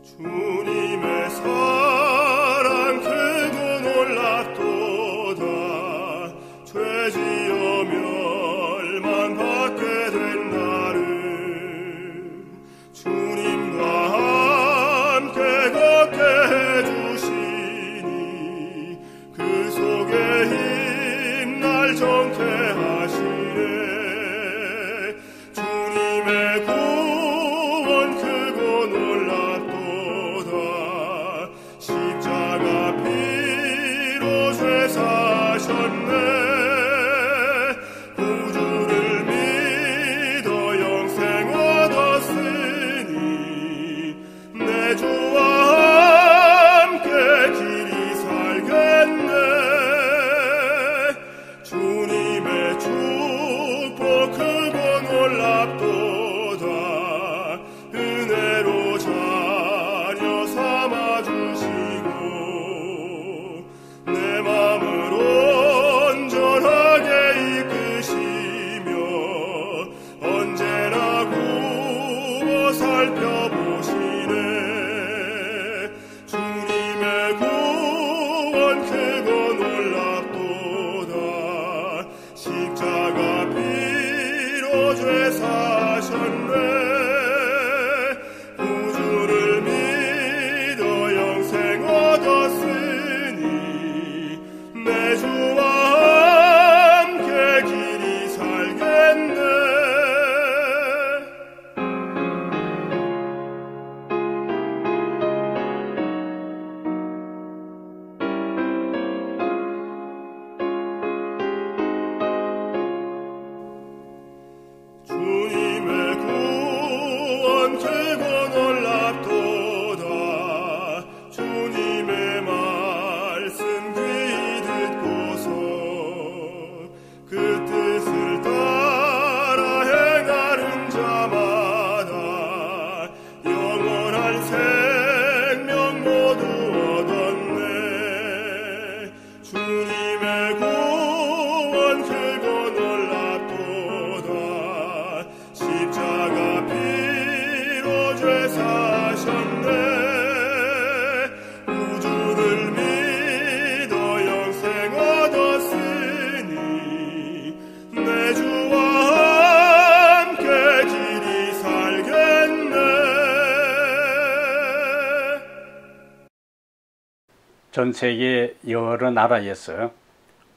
주님의 사랑 크고 놀랍도다. 죄지어 멸망받게 된 나를 주님과 함께 걷게 해주시니 그 속에 힘 날 정케 하시네. 주님의 구원 크고 놀랍도다. 십자가 피로 죄 사셨네. 구주를 믿어 영생 얻었으니 내 주와 함께 길이 살겠네. 주님의 축복 크고 놀랍도다. 은혜로 자녀 삼아주시고 내 맘을 온전하게 이끄시며 언제나 구워 살펴보시네. 주님의 구원 크고 놀랍도다. 십자가 피로 죄 사셨네. 구주를 믿어 영생 얻었으니 내 주와 함께 길이 살겠네. 주님의 구원 크고 놀랍도다. 주님의 말씀 귀히 듣고서 그 뜻을 따라 행하는 자마다 영원한 생명 모두 얻었네. 주님의 구원 크고 놀랍도다. 십자가 피로 죄 사셨네. 구주를 믿어 영생 얻었으니 내 주와 함께 길이 살겠네. 전 세계 여러 나라에서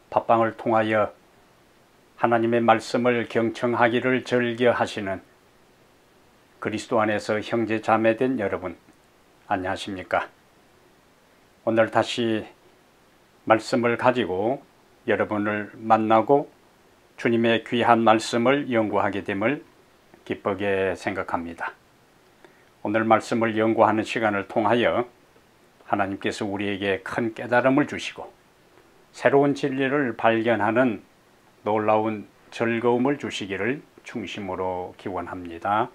팟빵을 통하여 하나님의 말씀을 경청하기를 즐겨하시는 그리스도 안에서 형제 자매된 여러분, 안녕하십니까? 오늘 다시 말씀을 가지고 여러분을 만나고 주님의 귀한 말씀을 연구하게 됨을 기쁘게 생각합니다. 오늘 말씀을 연구하는 시간을 통하여 하나님께서 우리에게 큰 깨달음을 주시고 새로운 진리를 발견하는 놀라운 즐거움을 주시기를 중심으로 기원합니다.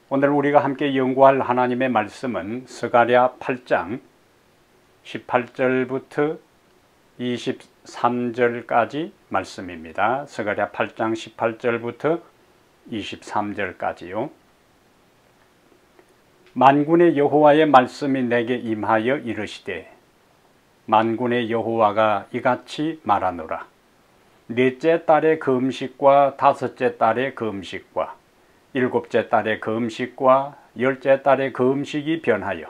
오늘 우리가 함께 연구할 하나님의 말씀은 스가랴 8장 18절부터 23절까지 말씀입니다. 스가랴 8장 18절부터 23절까지요. 만군의 여호와의 말씀이 내게 임하여 이르시되 만군의 여호와가 이같이 말하노라. 넷째 달의 그 음식과 다섯째 달의 그 음식과 일곱째 달의 그 음식과 열째 달의 그 음식이 변하여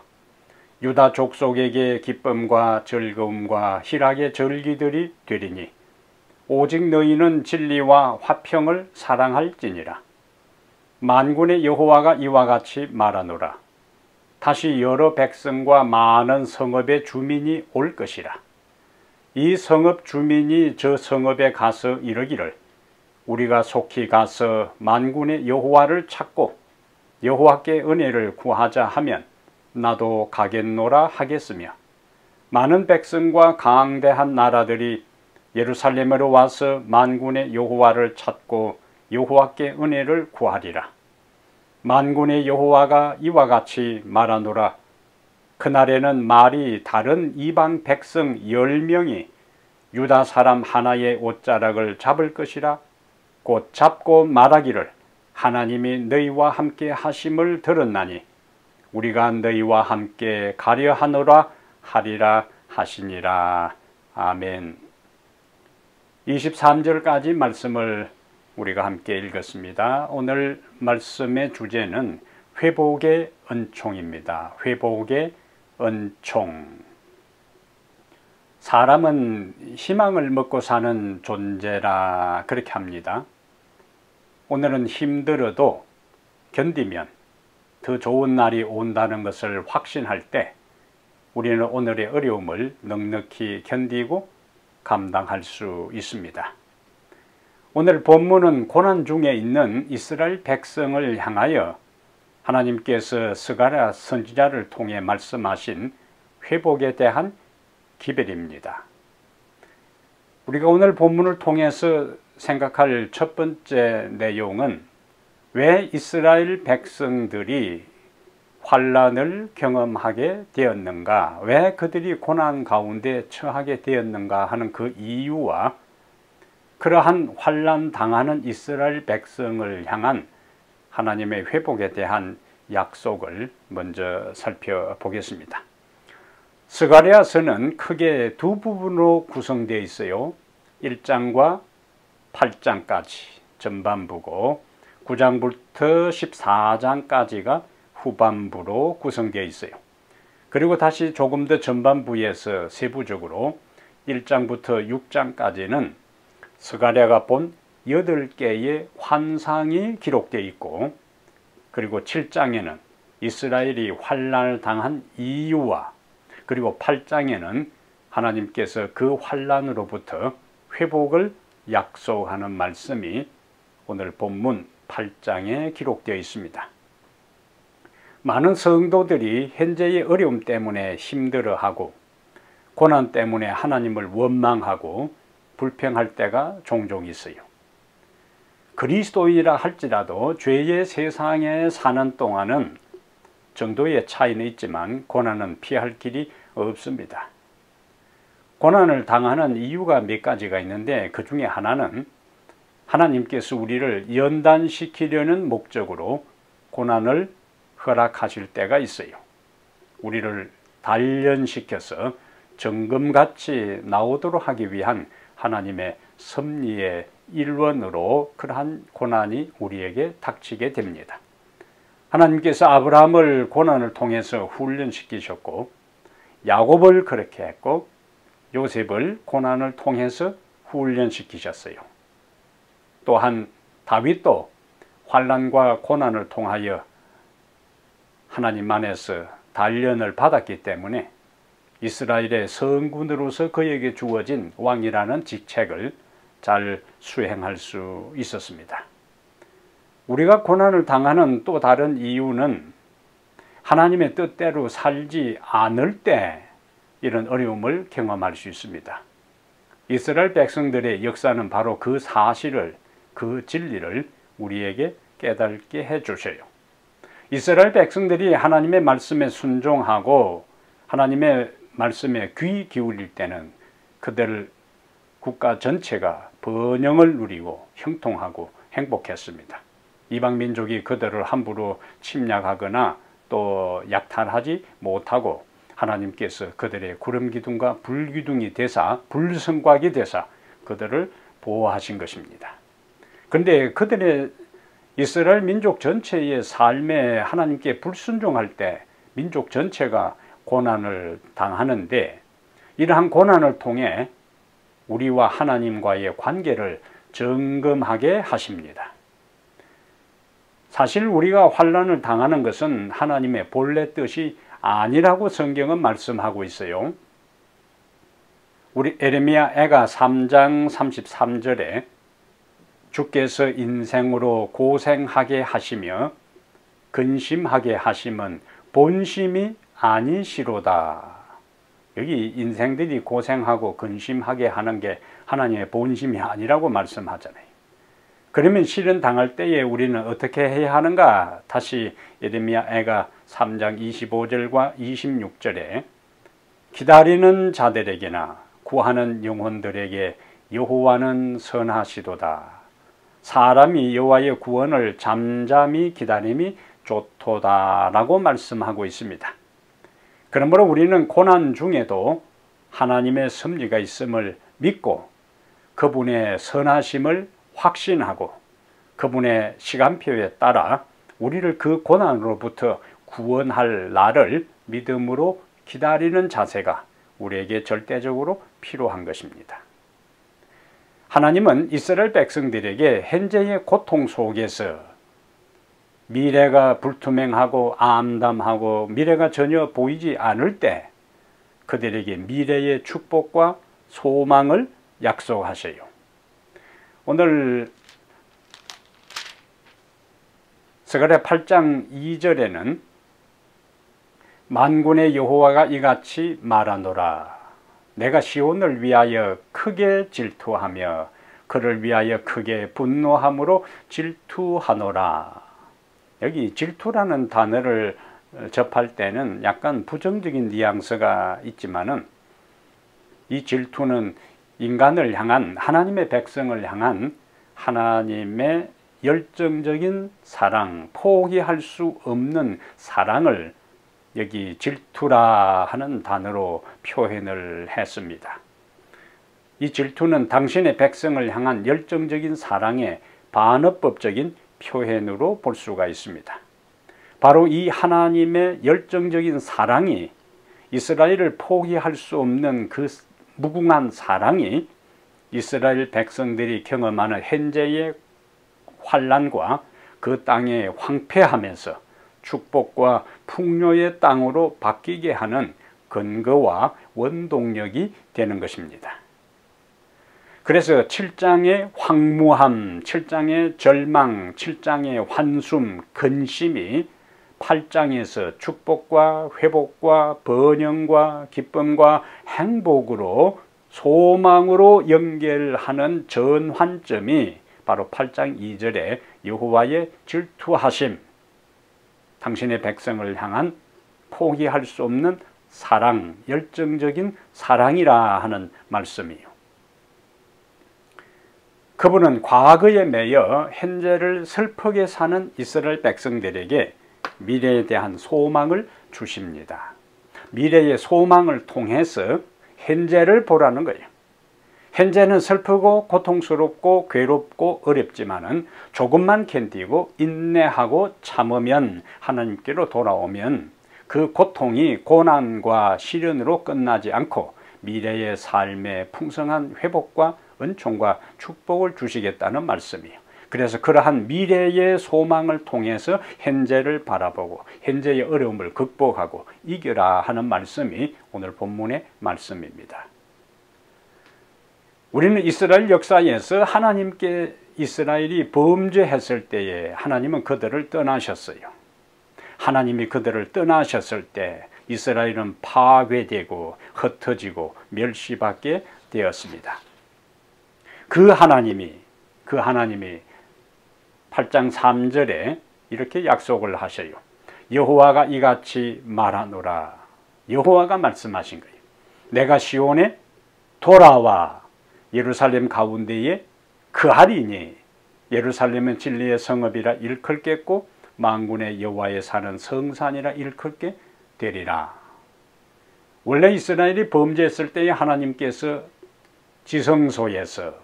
유다 족속에게 기쁨과 즐거움과 희락의 절기들이 되리니 오직 너희는 진리와 화평을 사랑할지니라. 만군의 여호와가 이와 같이 말하노라. 다시 여러 백성과 많은 성읍의 주민이 올 것이라. 이 성읍 주민이 저 성읍에 가서 이르기를 우리가 속히 가서 만군의 여호와를 찾고 여호와께 은혜를 구하자 하면 나도 가겠노라 하겠으며 많은 백성과 강대한 나라들이 예루살렘으로 와서 만군의 여호와를 찾고 여호와께 은혜를 구하리라. 만군의 여호와가 이와 같이 말하노라. 그날에는 말이 다른 이방 백성 10명이 유다 사람 하나의 옷자락을 잡을 것이라. 곧 잡고 말하기를 하나님이 너희와 함께 하심을 들었나니 우리가 너희와 함께 가려 하노라 하리라 하시니라. 아멘. 23절까지 말씀을 우리가 함께 읽었습니다. 오늘 말씀의 주제는 회복의 은총입니다. 회복의 은총. 사람은 희망을 먹고 사는 존재라 그렇게 합니다. 오늘은 힘들어도 견디면 더 좋은 날이 온다는 것을 확신할 때 우리는 오늘의 어려움을 넉넉히 견디고 감당할 수 있습니다. 오늘 본문은 고난 중에 있는 이스라엘 백성을 향하여 하나님께서 스가랴 선지자를 통해 말씀하신 회복에 대한 기별입니다. 우리가 오늘 본문을 통해서 생각할 첫 번째 내용은 왜 이스라엘 백성들이 환난을 경험하게 되었는가, 왜 그들이 고난 가운데 처하게 되었는가 하는 그 이유와 그러한 환난 당하는 이스라엘 백성을 향한 하나님의 회복에 대한 약속을 먼저 살펴보겠습니다. 스가랴서는 크게 두 부분으로 구성되어 있어요. 1장과 8장까지 전반부고 9장부터 14장까지가 후반부로 구성되어 있어요. 그리고 다시 조금 더 전반부에서 세부적으로 1장부터 6장까지는 스가랴가 본 8개의 환상이 기록되어 있고, 그리고 7장에는 이스라엘이 환난을 당한 이유와, 그리고 8장에는 하나님께서 그 환난으로부터 회복을 약속하는 말씀이 오늘 본문 8장에 기록되어 있습니다. 많은 성도들이 현재의 어려움 때문에 힘들어하고 고난 때문에 하나님을 원망하고 불평할 때가 종종 있어요. 그리스도인이라 할지라도 죄의 세상에 사는 동안은 정도의 차이는 있지만 고난은 피할 길이 없습니다. 고난을 당하는 이유가 몇 가지가 있는데 그 중에 하나는 하나님께서 우리를 연단시키려는 목적으로 고난을 허락하실 때가 있어요. 우리를 단련시켜서 정금같이 나오도록 하기 위한 하나님의 섭리의 일원으로 그러한 고난이 우리에게 닥치게 됩니다. 하나님께서 아브라함을 고난을 통해서 훈련시키셨고, 야곱을 그렇게 했고, 요셉을 고난을 통해서 훈련시키셨어요. 또한 다윗도 환난과 고난을 통하여 하나님 안에서 단련을 받았기 때문에 이스라엘의 성군으로서 그에게 주어진 왕이라는 직책을 잘 수행할 수 있었습니다. 우리가 고난을 당하는 또 다른 이유는 하나님의 뜻대로 살지 않을 때 이런 어려움을 경험할 수 있습니다. 이스라엘 백성들의 역사는 바로 그 사실을, 그 진리를 우리에게 깨닫게 해주셔요. 이스라엘 백성들이 하나님의 말씀에 순종하고 하나님의 말씀에 귀 기울일 때는 그들 국가 전체가 번영을 누리고 형통하고 행복했습니다. 이방 민족이 그들을 함부로 침략하거나 또 약탈하지 못하고 하나님께서 그들의 구름 기둥과 불 기둥이 되사, 불성곽이 되사 그들을 보호하신 것입니다. 그런데 그들의 이스라엘 민족 전체의 삶에 하나님께 불순종할 때 민족 전체가 고난을 당하는데, 이러한 고난을 통해 우리와 하나님과의 관계를 점검하게 하십니다. 사실 우리가 환난을 당하는 것은 하나님의 본래 뜻이 아니라고 성경은 말씀하고 있어요. 우리 에레미야 애가 3장 33절에 주께서 인생으로 고생하게 하시며 근심하게 하심은 본심이 아니시로다. 여기 인생들이 고생하고 근심하게 하는 게 하나님의 본심이 아니라고 말씀하잖아요. 그러면 실현 당할 때에 우리는 어떻게 해야 하는가? 다시 예레미야가 3장 25절과 26절에 기다리는 자들에게나 구하는 영혼들에게 여호와는 선하시도다. 사람이 여호와의 구원을 잠잠히 기다림이 좋도다 라고 말씀하고 있습니다. 그러므로 우리는 고난 중에도 하나님의 섭리가 있음을 믿고 그분의 선하심을 확신하고 그분의 시간표에 따라 우리를 그 고난으로부터 구원할 날을 믿음으로 기다리는 자세가 우리에게 절대적으로 필요한 것입니다. 하나님은 이스라엘 백성들에게 현재의 고통 속에서 미래가 불투명하고 암담하고 미래가 전혀 보이지 않을 때 그들에게 미래의 축복과 소망을 약속하셔요. 오늘 스가랴 8장 2절에는 만군의 여호와가 이같이 말하노라. 내가 시온을 위하여 크게 질투하며 그를 위하여 크게 분노함으로 질투하노라. 여기 질투라는 단어를 접할 때는 약간 부정적인 뉘앙스가 있지만은 이 질투는 인간을 향한 하나님의 백성을 향한 하나님의 열정적인 사랑, 포기할 수 없는 사랑을 여기 질투라 하는 단어로 표현을 했습니다. 이 질투는 당신의 백성을 향한 열정적인 사랑의 반어법적인 표현으로 볼 수가 있습니다. 바로 이 하나님의 열정적인 사랑이 이스라엘을 포기할 수 없는 그 무궁한 사랑이 이스라엘 백성들이 경험하는 현재의 환난과 그 땅에 황폐하면서 축복과 풍요의 땅으로 바뀌게 하는 근거와 원동력이 되는 것입니다. 그래서 7장의 황무함, 7장의 절망, 7장의 환숨, 근심이 8장에서 축복과 회복과 번영과 기쁨과 행복으로 소망으로 연결하는 전환점이 바로 8장 2절에 여호와의 질투하심, 당신의 백성을 향한 포기할 수 없는 사랑, 열정적인 사랑이라 하는 말씀이요. 그분은 과거에 매여 현재를 슬프게 사는 이스라엘 백성들에게 미래에 대한 소망을 주십니다. 미래의 소망을 통해서 현재를 보라는 거예요. 현재는 슬프고 고통스럽고 괴롭고 어렵지만은 조금만 견디고 인내하고 참으면 하나님께로 돌아오면 그 고통이 고난과 시련으로 끝나지 않고 미래의 삶의 풍성한 회복과 은총과 축복을 주시겠다는 말씀이에요. 그래서 그러한 미래의 소망을 통해서 현재를 바라보고 현재의 어려움을 극복하고 이겨라 하는 말씀이 오늘 본문의 말씀입니다. 우리는 이스라엘 역사에서 하나님께 이스라엘이 범죄했을 때에 하나님은 그들을 떠나셨어요. 하나님이 그들을 떠나셨을 때 이스라엘은 파괴되고 흩어지고 멸시받게 되었습니다. 그 하나님이 8장 3절에 이렇게 약속을 하셔요. 여호와가 이같이 말하노라. 여호와가 말씀하신 거예요. 내가 시온에 돌아와 예루살렘 가운데에 그하리니 예루살렘은 진리의 성읍이라 일컬겠고 만군의 여호와의 사는 성산이라 일컬게 되리라. 원래 이스라엘이 범죄했을 때에 하나님께서 지성소에서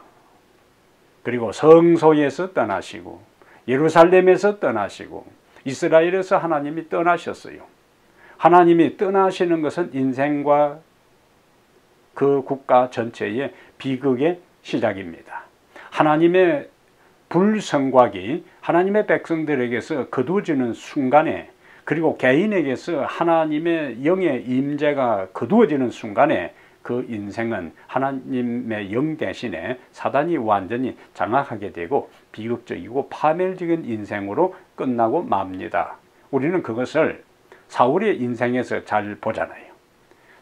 그리고 성소에서 떠나시고 예루살렘에서 떠나시고 이스라엘에서 하나님이 떠나셨어요. 하나님이 떠나시는 것은 인생과 그 국가 전체의 비극의 시작입니다. 하나님의 불성곽이 하나님의 백성들에게서 거두어지는 순간에 그리고 개인에게서 하나님의 영의 임재가 거두어지는 순간에 그 인생은 하나님의 영 대신에 사단이 완전히 장악하게 되고 비극적이고 파멸적인 인생으로 끝나고 맙니다. 우리는 그것을 사울의 인생에서 잘 보잖아요.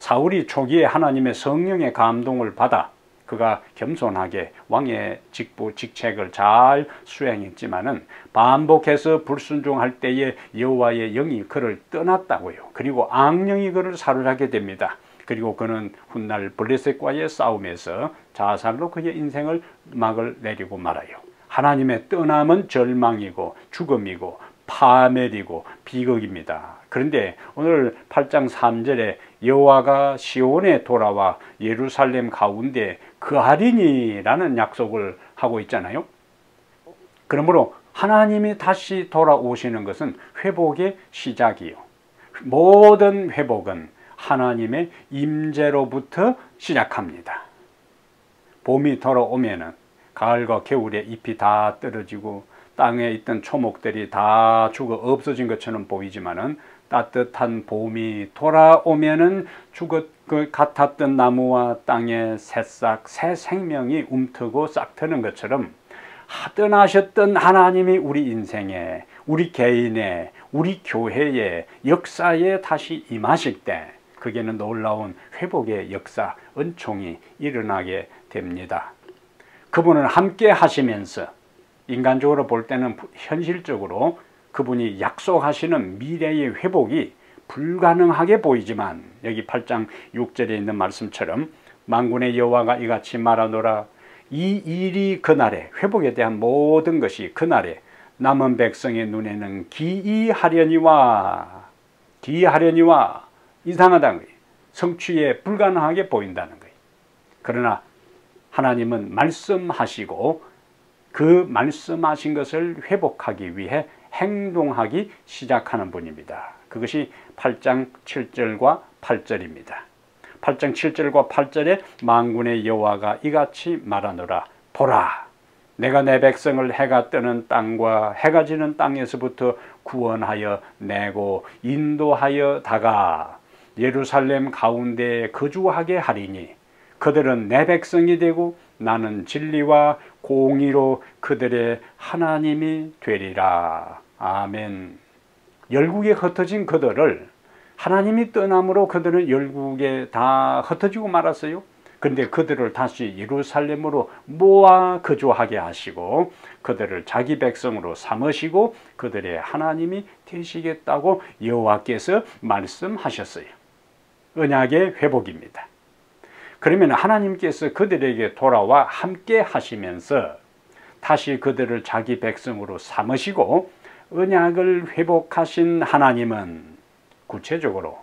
사울이 초기에 하나님의 성령의 감동을 받아 그가 겸손하게 왕의 직책을 잘 수행했지만은 반복해서 불순종할 때에 여호와의 영이 그를 떠났다고요. 그리고 악령이 그를 사로잡게 됩니다. 그리고 그는 훗날 블레셋과의 싸움에서 자살로 그의 인생을 막을 내리고 말아요. 하나님의 떠남은 절망이고 죽음이고 파멸이고 비극입니다. 그런데 오늘 8장 3절에 여호와가 시온에 돌아와 예루살렘 가운데 거하리니라는 약속을 하고 있잖아요. 그러므로 하나님이 다시 돌아오시는 것은 회복의 시작이요. 모든 회복은 하나님의 임재로부터 시작합니다. 봄이 돌아오면은 가을과 겨울에 잎이 다 떨어지고 땅에 있던 초목들이 다 죽어 없어진 것처럼 보이지만은 따뜻한 봄이 돌아오면은 그 같았던 나무와 땅의 새싹, 새 생명이 움트고 싹트는 것처럼 떠나셨던 하나님이 우리 인생에, 우리 개인에, 우리 교회의 역사에 다시 임하실 때 그게는 놀라운 회복의 역사, 은총이 일어나게 됩니다. 그분은 함께 하시면서 인간적으로 볼 때는 현실적으로 그분이 약속하시는 미래의 회복이 불가능하게 보이지만 여기 8장 6절에 있는 말씀처럼 만군의 여호와가 이같이 말하노라. 이 일이 그날에, 회복에 대한 모든 것이 그날에 남은 백성의 눈에는 기이하려니와 이상하다는 거예요. 성취에 불가능하게 보인다는 거예요. 그러나 하나님은 말씀하시고 그 말씀하신 것을 회복하기 위해 행동하기 시작하는 분입니다. 그것이 8장 7절과 8절입니다. 8장 7절과 8절에 만군의 여호와가 이같이 말하노라. 보라, 내가 내 백성을 해가 뜨는 땅과 해가 지는 땅에서부터 구원하여 내고 인도하여 다가 예루살렘 가운데 거주하게 하리니 그들은 내 백성이 되고 나는 진리와 공의로 그들의 하나님이 되리라. 아멘. 열국에 흩어진 그들을 하나님이 떠남으로 그들은 열국에 다 흩어지고 말았어요. 그런데 그들을 다시 예루살렘으로 모아 거주하게 하시고 그들을 자기 백성으로 삼으시고 그들의 하나님이 되시겠다고 여호와께서 말씀하셨어요. 언약의 회복입니다. 그러면 하나님께서 그들에게 돌아와 함께 하시면서 다시 그들을 자기 백성으로 삼으시고 언약을 회복하신 하나님은 구체적으로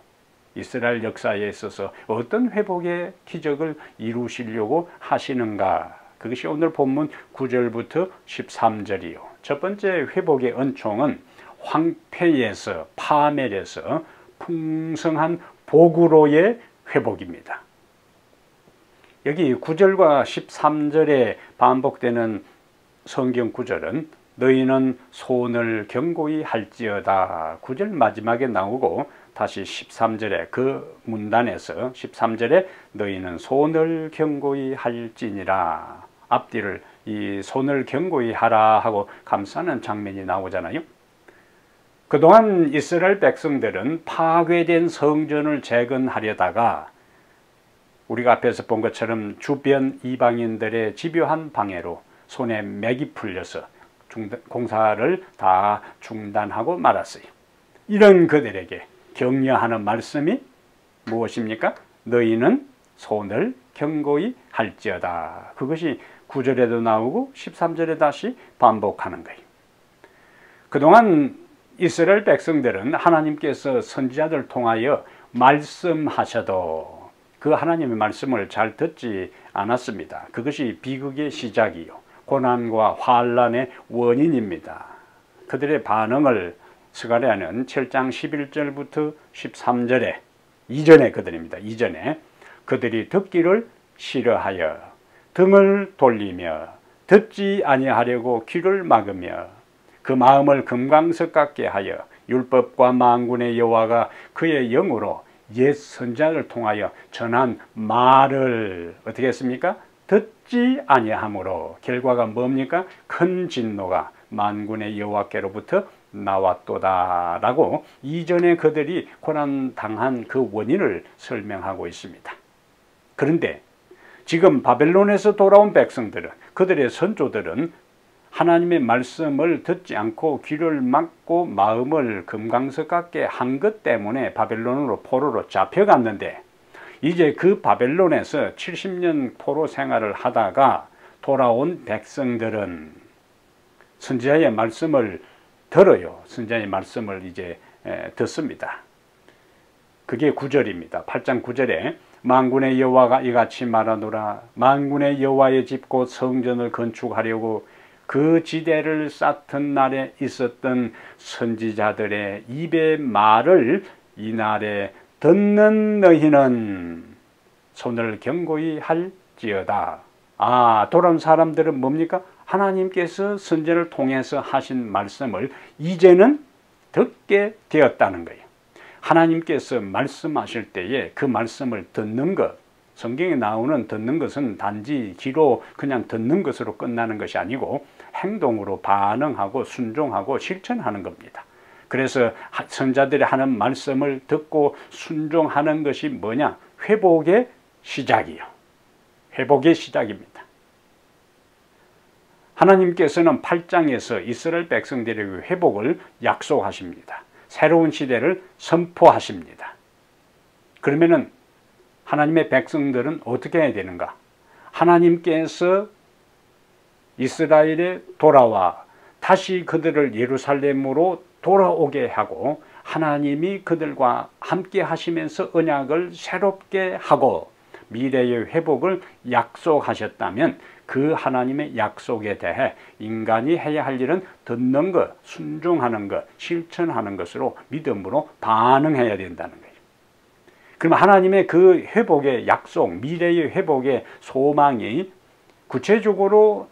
이스라엘 역사에 있어서 어떤 회복의 기적을 이루시려고 하시는가? 그것이 오늘 본문 9절부터 13절이요. 첫 번째 회복의 은총은 황폐에서, 파멸에서 풍성한 복으로의 회복입니다. 여기 9절과 13절에 반복되는 성경 구절은 너희는 손을 견고히 할지어다. 9절 마지막에 나오고 다시 13절에 그 문단에서 13절에 너희는 손을 견고히 할지니라. 앞뒤를 이 손을 견고히 하라 하고 감싸는 장면이 나오잖아요. 그동안 이스라엘 백성들은 파괴된 성전을 재건하려다가 우리가 앞에서 본 것처럼 주변 이방인들의 집요한 방해로 손에 맥이 풀려서 공사를 다 중단하고 말았어요. 이런 그들에게 격려하는 말씀이 무엇입니까? 너희는 손을 견고히 할지어다. 그것이 9절에도 나오고 13절에 다시 반복하는 거예요. 그동안 이스라엘 백성들은 하나님께서 선지자들 통하여 말씀하셔도 그 하나님의 말씀을 잘 듣지 않았습니다. 그것이 비극의 시작이요, 고난과 환난의 원인입니다. 그들의 반응을 스가랴는 7장 11절부터 13절에 이전에 그들입니다. 이전에 그들이 듣기를 싫어하여 등을 돌리며 듣지 아니하려고 귀를 막으며 그 마음을 금강석 같게 하여 율법과 만군의 여호와가 그의 영으로 옛 선지자를 통하여 전한 말을 어떻게 했습니까? 듣지 아니하므로 결과가 뭡니까? 큰 진노가 만군의 여호와께로부터 나왔도다 라고 이전에 그들이 고난당한 그 원인을 설명하고 있습니다. 그런데 지금 바벨론에서 돌아온 백성들은, 그들의 선조들은 하나님의 말씀을 듣지 않고 귀를 막고 마음을 금강석 같게 한 것 때문에 바벨론으로 포로로 잡혀갔는데, 이제 그 바벨론에서 70년 포로 생활을 하다가 돌아온 백성들은 선지자의 말씀을 들어요. 선지자의 말씀을 이제 듣습니다. 그게 9절입니다. 8장 9절에 만군의 여호와가 이같이 말하노라. 만군의 여호와의 집 곧 성전을 건축하려고 그 지대를 쌓던 날에 있었던 선지자들의 입의 말을 이날에 듣는 너희는 손을 견고히 할지어다. 돌아온 사람들은 뭡니까? 하나님께서 선지자를 통해서 하신 말씀을 이제는 듣게 되었다는 거예요. 하나님께서 말씀하실 때에 그 말씀을 듣는 것, 성경에 나오는 듣는 것은 단지 귀로 그냥 듣는 것으로 끝나는 것이 아니고 행동으로 반응하고 순종하고 실천하는 겁니다. 그래서 선자들이 하는 말씀을 듣고 순종하는 것이 뭐냐? 회복의 시작이요. 회복의 시작입니다. 하나님께서는 8장에서 이스라엘 백성들에게 회복을 약속하십니다. 새로운 시대를 선포하십니다. 그러면은 하나님의 백성들은 어떻게 해야 되는가? 하나님께서 이스라엘에 돌아와 다시 그들을 예루살렘으로 돌아오게 하고 하나님이 그들과 함께 하시면서 언약을 새롭게 하고 미래의 회복을 약속하셨다면 그 하나님의 약속에 대해 인간이 해야 할 일은 듣는 것, 순종하는 것, 실천하는 것으로 믿음으로 반응해야 된다는 거예요. 그럼 하나님의 그 회복의 약속, 미래의 회복의 소망이 구체적으로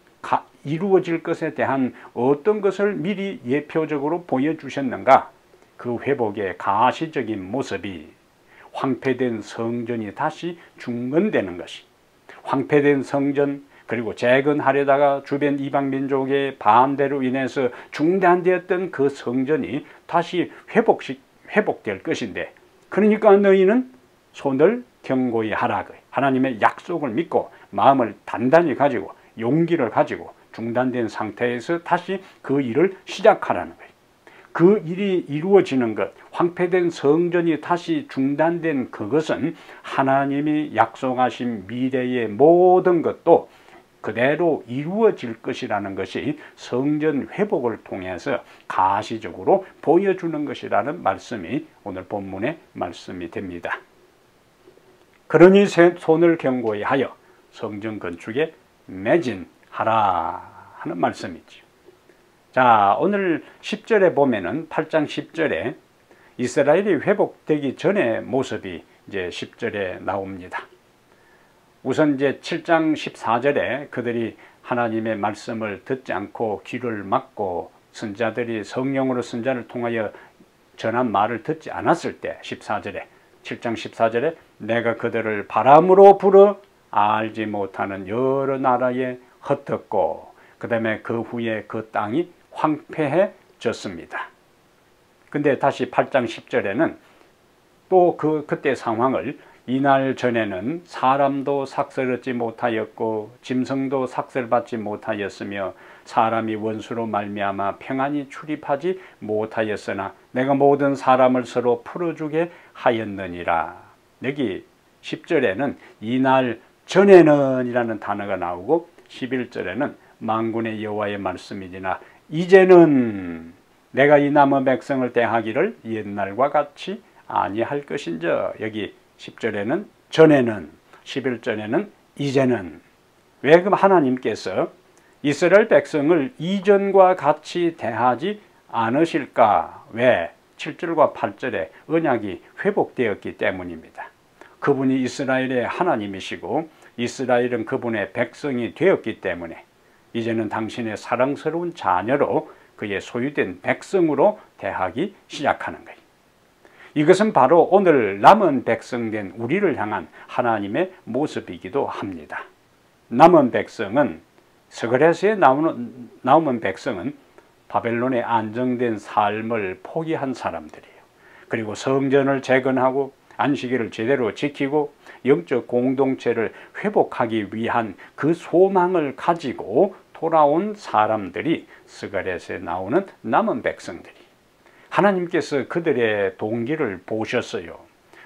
이루어질 것에 대한 어떤 것을 미리 예표적으로 보여주셨는가? 그 회복의 가시적인 모습이 황폐된 성전이 다시 중건되는 것이, 황폐된 성전 그리고 재건하려다가 주변 이방 민족의 반대로 인해서 중단되었던 그 성전이 다시 회복될 것인데, 그러니까 너희는 손을 견고히 하라. 하나님의 약속을 믿고 마음을 단단히 가지고 용기를 가지고 중단된 상태에서 다시 그 일을 시작하라는 거예요. 그 일이 이루어지는 것, 황폐된 성전이 다시 중단된 그것은 하나님이 약속하신 미래의 모든 것도 그대로 이루어질 것이라는 것이 성전 회복을 통해서 가시적으로 보여주는 것이라는 말씀이 오늘 본문의 말씀이 됩니다. 그러니 손을 견고히 하여 성전 건축에 매진하라 하는 말씀이죠. 자, 오늘 10절에 보면은 8장 10절에 이스라엘이 회복되기 전의 모습이 이제 10절에 나옵니다. 우선 이제 7장 14절에 그들이 하나님의 말씀을 듣지 않고 귀를 막고 선자들이 성령으로 선자를 통하여 전한 말을 듣지 않았을 때 14절에 7장 14절에 내가 그들을 바람으로 불어 알지 못하는 여러 나라에 흩었고 그 다음에 그 후에 그 땅이 황폐해졌습니다. 근데 다시 8장 10절에는 또 그때 상황을 이날 전에는 사람도 삭슬 얻지 못하였고 짐승도 삭슬받지 못하였으며 사람이 원수로 말미암아 평안히 출입하지 못하였으나 내가 모든 사람을 서로 풀어주게 하였느니라. 여기 10절에는 이날 전에는 이라는 단어가 나오고 11절에는 만군의 여호와의 말씀이지나 이제는 내가 이 남은 백성을 대하기를 옛날과 같이 아니할 것인저. 여기 10절에는 전에는, 11절에는 이제는. 왜 그럼 하나님께서 이스라엘 백성을 이전과 같이 대하지 않으실까? 왜? 7절과 8절에 언약이 회복되었기 때문입니다. 그분이 이스라엘의 하나님이시고 이스라엘은 그분의 백성이 되었기 때문에 이제는 당신의 사랑스러운 자녀로 그의 소유된 백성으로 대하기 시작하는 거예요. 이것은 바로 오늘 남은 백성된 우리를 향한 하나님의 모습이기도 합니다. 남은 백성은 스가랴서에 나오는 백성은 바벨론의 안정된 삶을 포기한 사람들이에요. 그리고 성전을 재건하고 안식일을 제대로 지키고 영적 공동체를 회복하기 위한 그 소망을 가지고 돌아온 사람들이 스가랴서에 나오는 남은 백성들이, 하나님께서 그들의 동기를 보셨어요.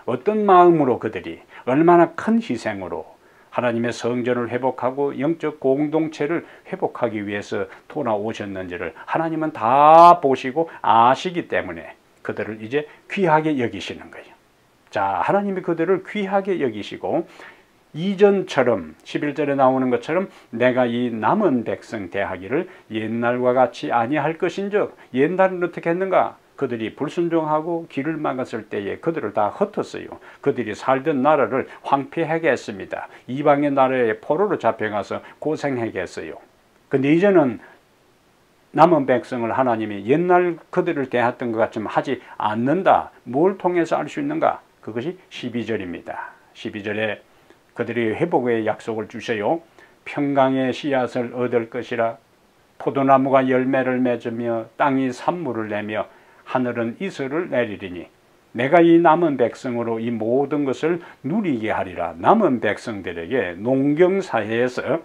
어떤 마음으로 그들이 얼마나 큰 희생으로 하나님의 성전을 회복하고 영적 공동체를 회복하기 위해서 돌아오셨는지를 하나님은 다 보시고 아시기 때문에 그들을 이제 귀하게 여기시는 거예요. 자, 하나님이 그들을 귀하게 여기시고 이전처럼 11절에 나오는 것처럼 내가 이 남은 백성 대하기를 옛날과 같이 아니할 것인즉, 옛날은 어떻게 했는가? 그들이 불순종하고 길을 막았을 때에 그들을 다 흩었어요. 그들이 살던 나라를 황폐하게 했습니다. 이방의 나라에 포로로 잡혀가서 고생하게 했어요. 근데 이제는 남은 백성을 하나님이 옛날 그들을 대했던 것 같지만 하지 않는다. 뭘 통해서 알 수 있는가? 그것이 12절입니다. 12절에 그들이 회복의 약속을 주셔요. 평강의 씨앗을 얻을 것이라. 포도나무가 열매를 맺으며 땅이 산물을 내며 하늘은 이슬을 내리리니 내가 이 남은 백성으로 이 모든 것을 누리게 하리라. 남은 백성들에게 농경사회에서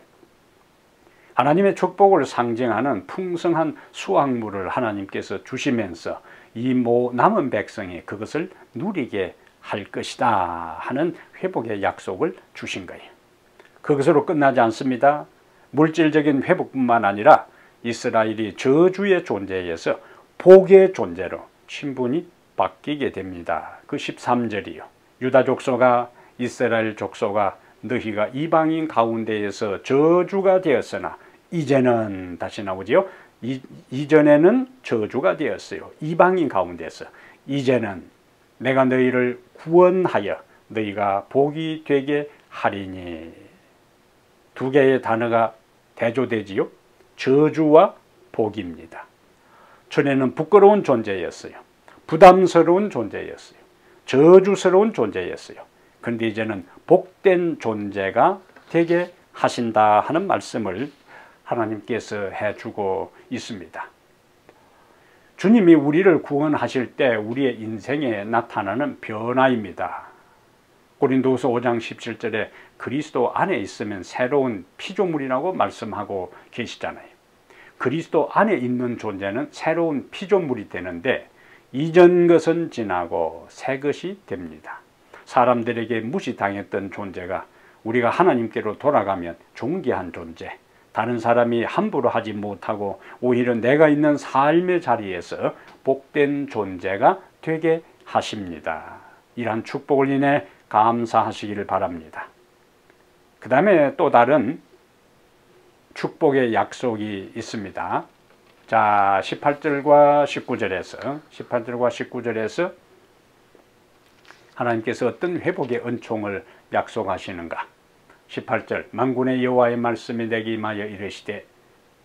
하나님의 축복을 상징하는 풍성한 수확물을 하나님께서 주시면서 이 남은 백성이 그것을 누리게 할 것이다 하는 회복의 약속을 주신 거예요. 그것으로 끝나지 않습니다. 물질적인 회복뿐만 아니라 이스라엘이 저주의 존재에서 복의 존재로 신분이 바뀌게 됩니다. 그 13절이요. 유다 족속아, 이스라엘 족속아, 너희가 이방인 가운데에서 저주가 되었으나 이제는, 다시 나오지요. 이전에는 저주가 되었어요. 이방인 가운데서. 이제는 내가 너희를 구원하여 너희가 복이 되게 하리니. 두 개의 단어가 대조되지요. 저주와 복입니다. 전에는 부끄러운 존재였어요. 부담스러운 존재였어요. 저주스러운 존재였어요. 그런데 이제는 복된 존재가 되게 하신다 하는 말씀을 하나님께서 해주고 있습니다. 주님이 우리를 구원하실 때 우리의 인생에 나타나는 변화입니다. 고린도후서 5장 17절에 그리스도 안에 있으면 새로운 피조물이라고 말씀하고 계시잖아요. 그리스도 안에 있는 존재는 새로운 피조물이 되는데 이전 것은 지나고 새 것이 됩니다. 사람들에게 무시당했던 존재가 우리가 하나님께로 돌아가면 존귀한 존재, 다른 사람이 함부로 하지 못하고 오히려 내가 있는 삶의 자리에서 복된 존재가 되게 하십니다. 이러한 축복을 인해 감사하시기를 바랍니다. 그 다음에 또 다른 축복의 약속이 있습니다. 자, 18절과 19절에서 하나님께서 어떤 회복의 은총을 약속하시는가? 18절, 만군의 여호와의 말씀이 내게 임하여 이르시되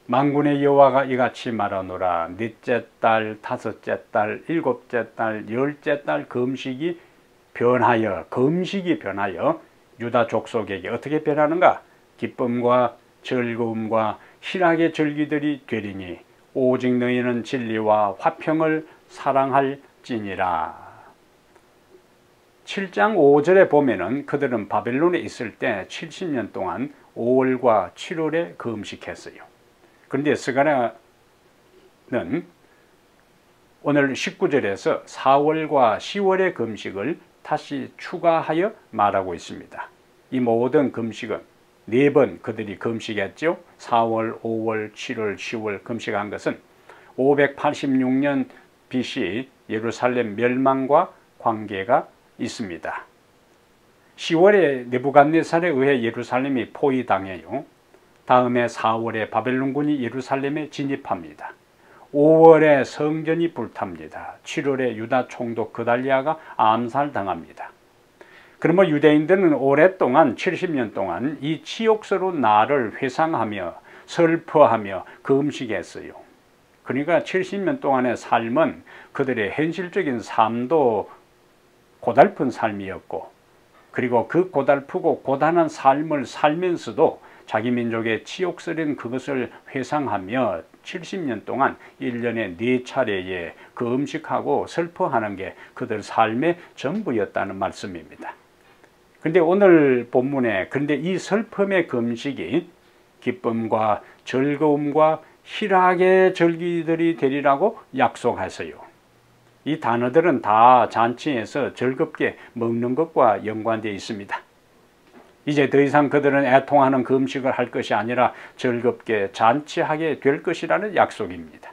만군의 여호와가 이같이 말하노라. 넷째 달, 다섯째 달, 일곱째 달, 열째 달 금식이 변하여 유다 족속에게 어떻게 변하는가? 기쁨과 즐거움과 희락의 절기들이 되리니 오직 너희는 진리와 화평을 사랑할지니라. 7장 5절에 보면은 그들은 바벨론에 있을 때 70년 동안 5월과 7월에 금식했어요. 그런데 스가랴는 오늘 19절에서 4월과 10월의 금식을 다시 추가하여 말하고 있습니다. 이 모든 금식은 4번 그들이 금식했죠. 4월, 5월, 7월, 10월 금식한 것은 586년 BC 예루살렘 멸망과 관계가 있습니다. 10월에 느부갓네살에 의해 예루살렘이 포위당해요. 다음에 4월에 바벨론군이 예루살렘에 진입합니다. 5월에 성전이 불탑니다. 7월에 유다 총독 그달리아가 암살당합니다. 그러면 유대인들은 오랫동안 70년 동안 이 치욕스러운 날을 회상하며 슬퍼하며 금식했어요. 그러니까 70년 동안의 삶은 그들의 현실적인 삶도 고달픈 삶이었고, 그리고 그 고달프고 고단한 삶을 살면서도 자기 민족의 치욕스러운 그것을 회상하며 70년 동안 1년에 4차례에 그 음식하고 슬퍼하는 게 그들 삶의 전부였다는 말씀입니다. 근데 오늘 본문에 그런데 이 슬픔의 금식이 기쁨과 즐거움과 희락의 절기들이 되리라고 약속하세요. 이 단어들은 다 잔치에서 즐겁게 먹는 것과 연관되어 있습니다. 이제 더 이상 그들은 애통하는 그 음식을 할 것이 아니라 즐겁게 잔치하게 될 것이라는 약속입니다.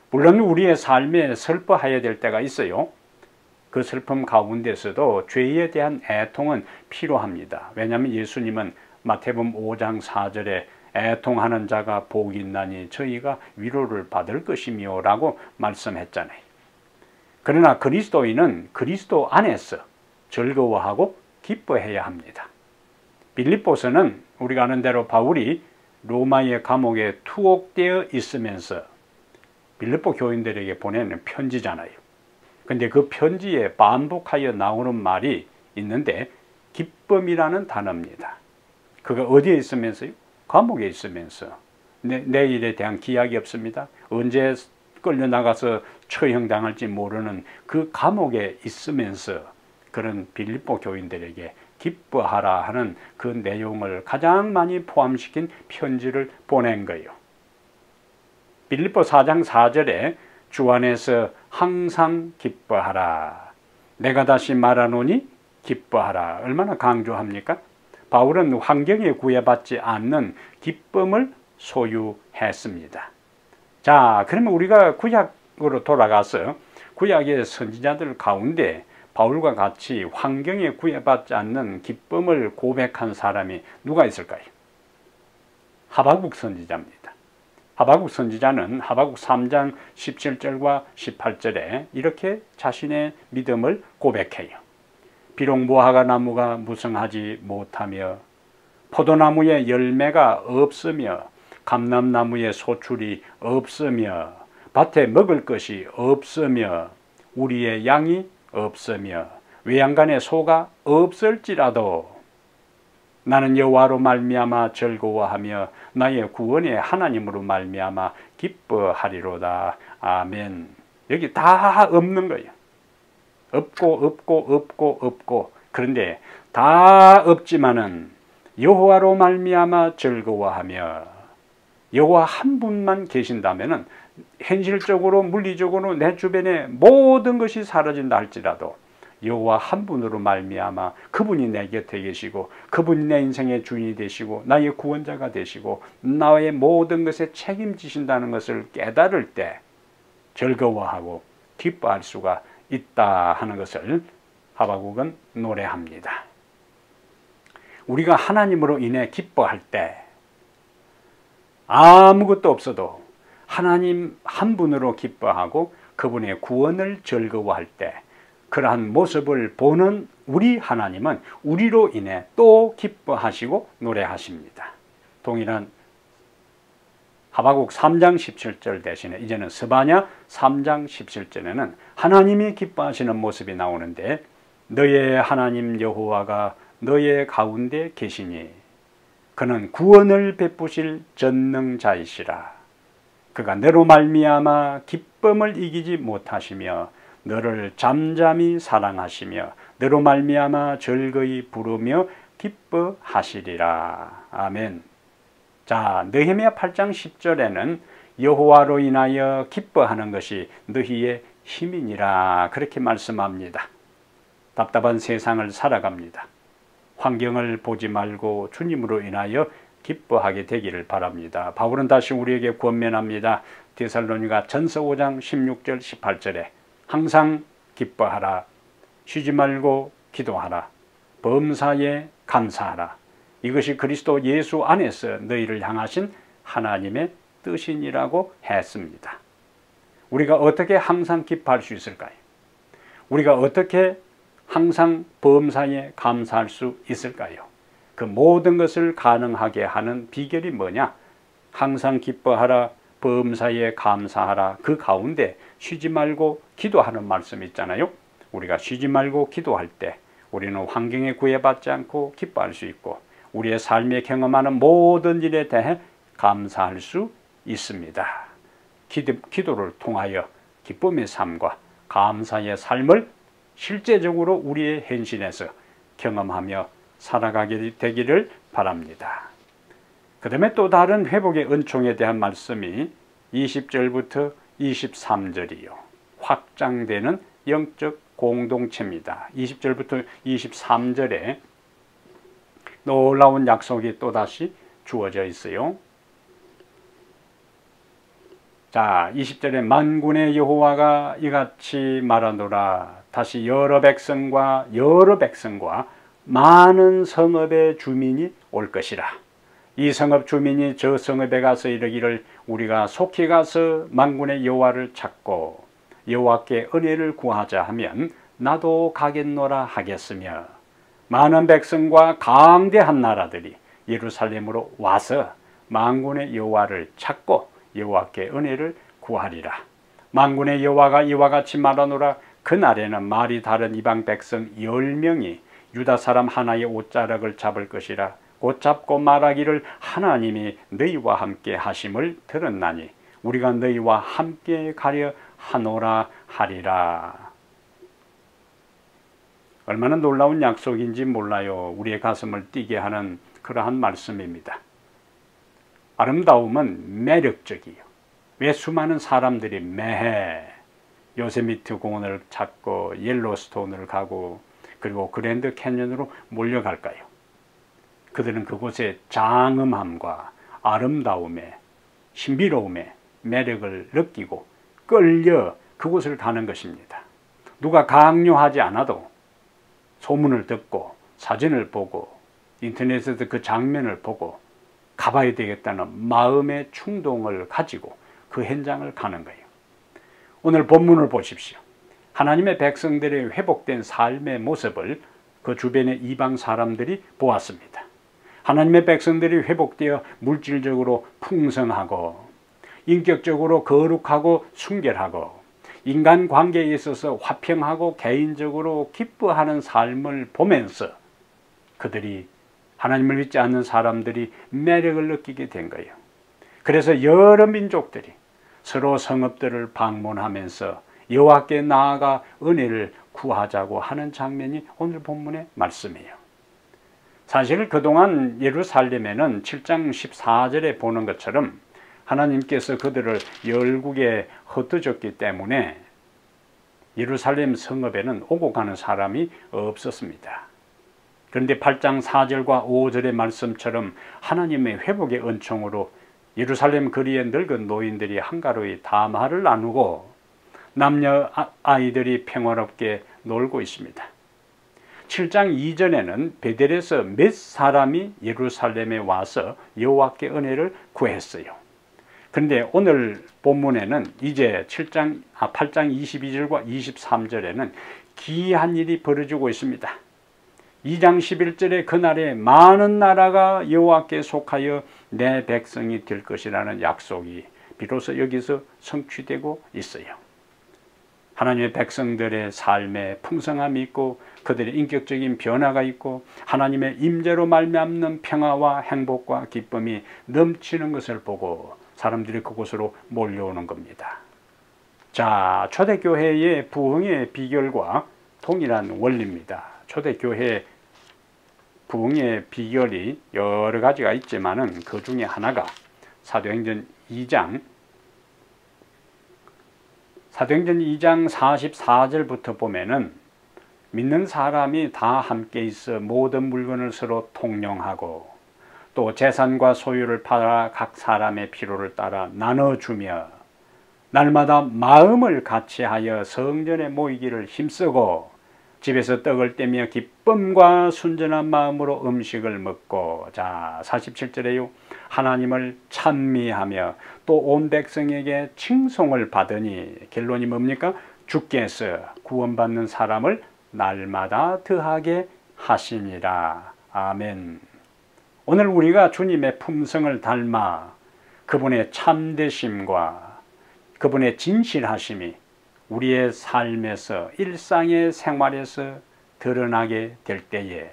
물론 우리의 삶에 슬퍼해야 될 때가 있어요. 그 슬픔 가운데서도 죄에 대한 애통은 필요합니다. 왜냐하면 예수님은 마태복음 5장 4절에 애통하는 자가 복이 있나니 저희가 위로를 받을 것이며 라고 말씀했잖아요. 그러나 그리스도인은 그리스도 안에서 즐거워하고 기뻐해야 합니다. 빌립보서는 우리가 아는 대로 바울이 로마의 감옥에 투옥되어 있으면서 빌립보 교인들에게 보내는 편지잖아요. 근데 그 편지에 반복하여 나오는 말이 있는데 기쁨이라는 단어입니다. 그가 어디에 있으면서요? 감옥에 있으면서. 내일에 대한 기약이 없습니다. 언제 끌려나가서 처형당할지 모르는 그 감옥에 있으면서 그런 빌립보 교인들에게 기뻐하라 하는 그 내용을 가장 많이 포함시킨 편지를 보낸 거예요. 빌립보 4장 4절에 주 안에서 항상 기뻐하라. 내가 다시 말하노니 기뻐하라. 얼마나 강조합니까? 바울은 환경에 구애받지 않는 기쁨을 소유했습니다. 자, 그러면 우리가 구약으로 돌아가서 구약의 선지자들 가운데 바울과 같이 환경에 구애받지 않는 기쁨을 고백한 사람이 누가 있을까요? 하박국 선지자입니다. 하박국 선지자는 하박국 3장 17절과 18절에 이렇게 자신의 믿음을 고백해요. 비록 무화과 나무가 무성하지 못하며 포도나무에 열매가 없으며 감람나무에 소출이 없으며 밭에 먹을 것이 없으며 우리의 양이 없으며 외양간에 소가 없을지라도 나는 여호와로 말미암아 즐거워하며 나의 구원의 하나님으로 말미암아 기뻐하리로다. 아멘. 여기 다 없는 거예요. 없고 그런데 다 없지만은 여호와로 말미암아 즐거워하며 여호와 한 분만 계신다면은 현실적으로 물리적으로 내 주변에 모든 것이 사라진다 할지라도 여호와 한 분으로 말미암아 그분이 내 곁에 계시고 그분이 내 인생의 주인이 되시고 나의 구원자가 되시고 나의 모든 것에 책임지신다는 것을 깨달을 때 즐거워하고 기뻐할 수가 있다 하는 것을 하박국은 노래합니다. 우리가 하나님으로 인해 기뻐할 때 아무것도 없어도 하나님 한 분으로 기뻐하고 그분의 구원을 즐거워할 때 그러한 모습을 보는 우리 하나님은 우리로 인해 또 기뻐하시고 노래하십니다. 동일한 하박국 3장 17절 대신에 이제는 스바냐 3장 17절에는 하나님이 기뻐하시는 모습이 나오는데 너의 하나님 여호와가 너의 가운데 계시니 그는 구원을 베푸실 전능자이시라. 그가 너로 말미암아 기쁨을 이기지 못하시며 너를 잠잠히 사랑하시며 너로 말미암아 즐거이 부르며 기뻐하시리라. 아멘. 자, 느헤미야 8장 10절에는 여호와로 인하여 기뻐하는 것이 너희의 힘이니라 그렇게 말씀합니다. 답답한 세상을 살아갑니다. 환경을 보지 말고 주님으로 인하여 기뻐하게 되기를 바랍니다. 바울은 다시 우리에게 권면합니다. 데살로니가 전서 5장 16절 18절에 항상 기뻐하라. 쉬지 말고 기도하라. 범사에 감사하라. 이것이 그리스도 예수 안에서 너희를 향하신 하나님의 뜻이니라고 했습니다. 우리가 어떻게 항상 기뻐할 수 있을까요? 우리가 어떻게 항상 범사에 감사할 수 있을까요? 그 모든 것을 가능하게 하는 비결이 뭐냐? 항상 기뻐하라, 범사에 감사하라. 그 가운데 쉬지 말고 기도하는 말씀이 있잖아요. 우리가 쉬지 말고 기도할 때 우리는 환경에 구애받지 않고 기뻐할 수 있고 우리의 삶에 경험하는 모든 일에 대해 감사할 수 있습니다. 기도를 통하여 기쁨의 삶과 감사의 삶을 실제적으로 우리의 현실에서 경험하며 살아가게 되기를 바랍니다. 그 다음에 또 다른 회복의 은총에 대한 말씀이 20절부터 23절이요. 확장되는 영적 공동체입니다. 20절부터 23절에 놀라운 약속이 또다시 주어져 있어요. 자, 20절에 만군의 여호와가 이같이 말하노라. 다시 여러 백성과 많은 성읍의 주민이 올 것이라. 이 성읍 주민이 저 성읍에 가서 이르기를 우리가 속히 가서 만군의 여호와를 찾고 여호와께 은혜를 구하자 하면 나도 가겠노라 하겠으며 많은 백성과 강대한 나라들이 예루살렘으로 와서 만군의 여호와를 찾고 여호와께 은혜를 구하리라. 만군의 여호와가 이와 같이 말하노라. 그날에는 말이 다른 이방 백성 10명이 유다 사람 하나의 옷자락을 잡을 것이라. 곧 잡고 말하기를 하나님이 너희와 함께 하심을 들었나니 우리가 너희와 함께 가려 하노라 하리라. 얼마나 놀라운 약속인지 몰라요. 우리의 가슴을 뛰게 하는 그러한 말씀입니다. 아름다움은 매력적이요. 왜 수많은 사람들이 매해 요세미트 공원을 찾고 옐로스톤을 가고 그리고 그랜드 캐년으로 몰려갈까요? 그들은 그곳의 장엄함과 아름다움에 신비로움에 매력을 느끼고 끌려 그곳을 가는 것입니다. 누가 강요하지 않아도 소문을 듣고 사진을 보고 인터넷에서 그 장면을 보고 가봐야 되겠다는 마음의 충동을 가지고 그 현장을 가는 거예요. 오늘 본문을 보십시오. 하나님의 백성들의 회복된 삶의 모습을 그 주변의 이방 사람들이 보았습니다. 하나님의 백성들이 회복되어 물질적으로 풍성하고 인격적으로 거룩하고 순결하고 인간관계에 있어서 화평하고 개인적으로 기뻐하는 삶을 보면서 그들이 하나님을 믿지 않는 사람들이 매력을 느끼게 된 거예요. 그래서 여러 민족들이 서로 성읍들을 방문하면서 여호와께 나아가 은혜를 구하자고 하는 장면이 오늘 본문의 말씀이에요. 사실 그동안 예루살렘에는 7장 14절에 보는 것처럼 하나님께서 그들을 열국에 흩어졌기 때문에 예루살렘 성읍에는 오고 가는 사람이 없었습니다. 그런데 8장 4절과 5절의 말씀처럼 하나님의 회복의 은총으로 예루살렘 거리에 늙은 노인들이 한가로이 담화를 나누고 남녀 아이들이 평화롭게 놀고 있습니다. 7장 이전에는 베델에서 몇 사람이 예루살렘에 와서 여호와께 은혜를 구했어요. 그런데 오늘 본문에는 이제 8장 22절과 23절에는 기이한 일이 벌어지고 있습니다. 2장 11절에 그날에 많은 나라가 여호와께 속하여 내 백성이 될 것이라는 약속이 비로소 여기서 성취되고 있어요. 하나님의 백성들의 삶에 풍성함이 있고 그들의 인격적인 변화가 있고 하나님의 임재로 말미암는 평화와 행복과 기쁨이 넘치는 것을 보고 사람들이 그곳으로 몰려오는 겁니다. 자, 초대교회의 부흥의 비결과 동일한 원리입니다. 초대교회 부흥의 비결이 여러 가지가 있지만은 그 중에 하나가 사도행전 2장 44절부터 보면은 믿는 사람이 다 함께 있어 모든 물건을 서로 통용하고 또 재산과 소유를 팔아 각 사람의 필요를 따라 나눠주며 날마다 마음을 같이하여 성전에 모이기를 힘쓰고 집에서 떡을 떼며 기쁨과 순전한 마음으로 음식을 먹고 자 47절에요. 하나님을 찬미하며 또 온 백성에게 칭송을 받으니 결론이 뭡니까? 주께서 구원받는 사람을 날마다 더하게 하시니라. 아멘. 오늘 우리가 주님의 품성을 닮아 그분의 참되심과 그분의 진실하심이 우리의 삶에서 일상의 생활에서 드러나게 될 때에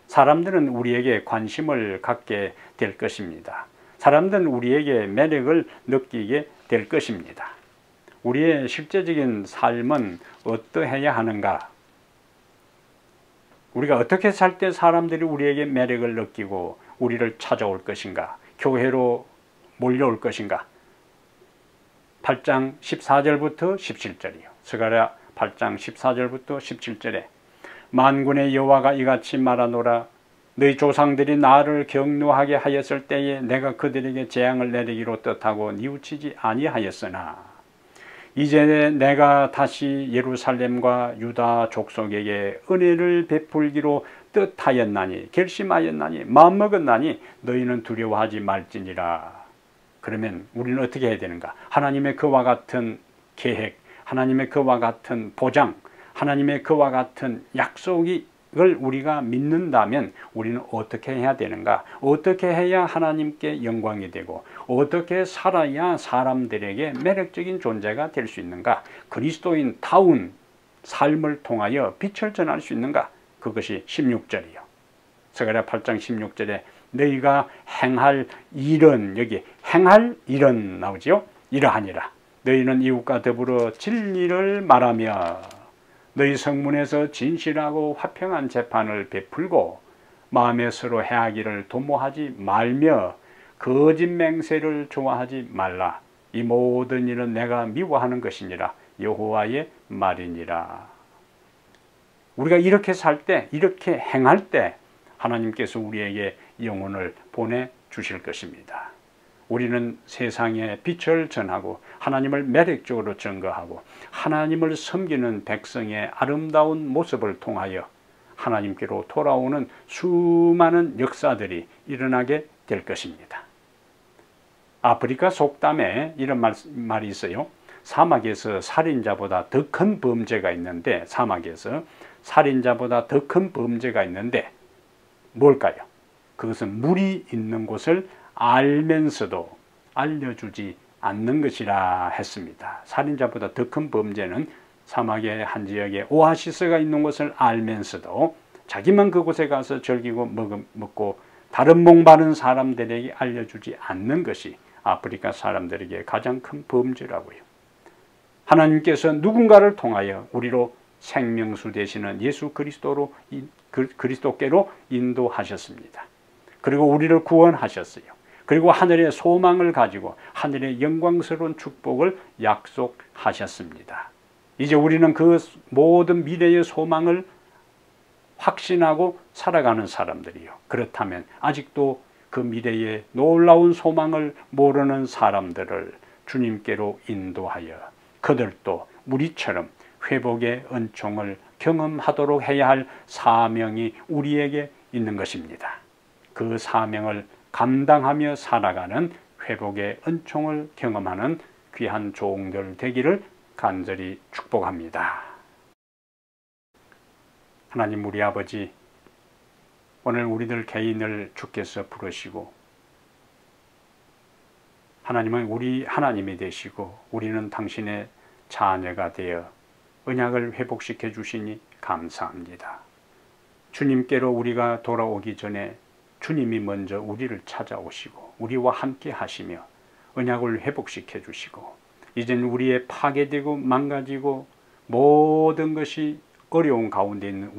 사람들은 우리에게 관심을 갖게 될 것입니다. 사람들은 우리에게 매력을 느끼게 될 것입니다. 우리의 실제적인 삶은 어떠해야 하는가? 우리가 어떻게 살 때 사람들이 우리에게 매력을 느끼고 우리를 찾아올 것인가? 교회로 몰려올 것인가? 8장 14절부터 17절이요. 스가랴 8장 14절부터 17절에 만군의 여호와가 이같이 말하노라. 너희 조상들이 나를 경노하게 하였을 때에 내가 그들에게 재앙을 내리기로 뜻하고 뉘우치지 아니하였으나 이제 내가 다시 예루살렘과 유다 족속에게 은혜를 베풀기로 뜻하였나니 결심하였나니 마음먹었나니 너희는 두려워하지 말지니라. 그러면 우리는 어떻게 해야 되는가? 하나님의 그와 같은 계획, 하나님의 그와 같은 보장, 하나님의 그와 같은 약속을 우리가 믿는다면 우리는 어떻게 해야 되는가? 어떻게 해야 하나님께 영광이 되고 어떻게 살아야 사람들에게 매력적인 존재가 될 수 있는가? 그리스도인다운 삶을 통하여 빛을 전할 수 있는가? 그것이 16절이요. 스가랴 8장 16절에 너희가 행할 일은, 여기 행할 일은 나오지요. 이러하니라. 너희는 이웃과 더불어 진리를 말하며 너희 성문에서 진실하고 화평한 재판을 베풀고 마음에 서로 해하기를 도모하지 말며 거짓 맹세를 좋아하지 말라. 이 모든 일은 내가 미워하는 것이니라. 여호와의 말이니라. 우리가 이렇게 살 때, 이렇게 행할 때 하나님께서 우리에게 영혼을 보내주실 것입니다. 우리는 세상에 빛을 전하고 하나님을 매력적으로 증거하고 하나님을 섬기는 백성의 아름다운 모습을 통하여 하나님께로 돌아오는 수많은 역사들이 일어나게 될 것입니다. 아프리카 속담에 이런 말이 있어요. 사막에서 살인자보다 더 큰 범죄가 있는데, 사막에서 살인자보다 더 큰 범죄가 있는데 뭘까요? 그것은 물이 있는 곳을 알면서도 알려주지 않는 것이라 했습니다. 살인자보다 더 큰 범죄는 사막의 한 지역에 오아시스가 있는 것을 알면서도 자기만 그곳에 가서 즐기고 먹고 다른 목마른 사람들에게 알려주지 않는 것이 아프리카 사람들에게 가장 큰 범죄라고요. 하나님께서 누군가를 통하여 우리로 생명수 되시는 예수 그리스도께로 인도하셨습니다. 그리고 우리를 구원하셨어요. 그리고 하늘의 소망을 가지고 하늘의 영광스러운 축복을 약속하셨습니다. 이제 우리는 그 모든 미래의 소망을 확신하고 살아가는 사람들이요. 그렇다면 아직도 그 미래의 놀라운 소망을 모르는 사람들을 주님께로 인도하여 그들도 우리처럼 회복의 은총을 경험하도록 해야 할 사명이 우리에게 있는 것입니다. 그 사명을 감당하며 살아가는 회복의 은총을 경험하는 귀한 종들 되기를 간절히 축복합니다. 하나님 우리 아버지, 오늘 우리들 개인을 주께서 부르시고 하나님은 우리 하나님이 되시고 우리는 당신의 자녀가 되어 언약을 회복시켜 주시니 감사합니다. 주님께로 우리가 돌아오기 전에 주님이 먼저 우리를 찾아오시고 우리와 함께 하시며 언약을 회복시켜 주시고 이제는 우리의 파괴되고 망가지고 모든 것이 어려운 가운데 있는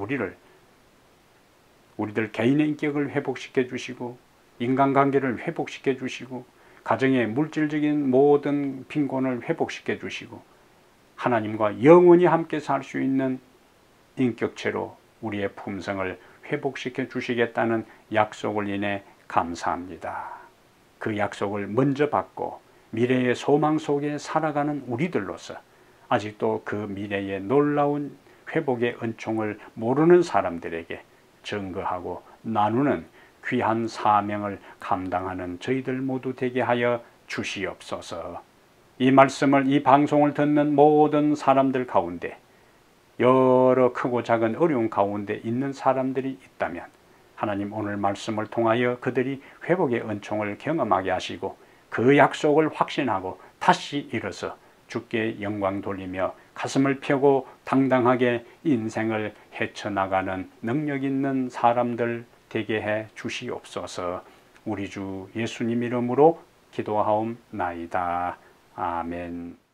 우리들 개인의 인격을 회복시켜 주시고 인간관계를 회복시켜 주시고 가정의 물질적인 모든 빈곤을 회복시켜 주시고 하나님과 영원히 함께 살 수 있는 인격체로 우리의 품성을 회복시켜 주시겠다는 약속을 인해 감사합니다. 그 약속을 먼저 받고 미래의 소망 속에 살아가는 우리들로서 아직도 그 미래의 놀라운 회복의 은총을 모르는 사람들에게 증거하고 나누는 귀한 사명을 감당하는 저희들 모두 되게 하여 주시옵소서. 이 말씀을, 이 방송을 듣는 모든 사람들 가운데 여러 크고 작은 어려운 가운데 있는 사람들이 있다면 하나님 오늘 말씀을 통하여 그들이 회복의 은총을 경험하게 하시고 그 약속을 확신하고 다시 일어서 주께 영광 돌리며 가슴을 펴고 당당하게 인생을 헤쳐나가는 능력 있는 사람들 되게 해 주시옵소서. 우리 주 예수님 이름으로 기도하옵나이다. 아멘.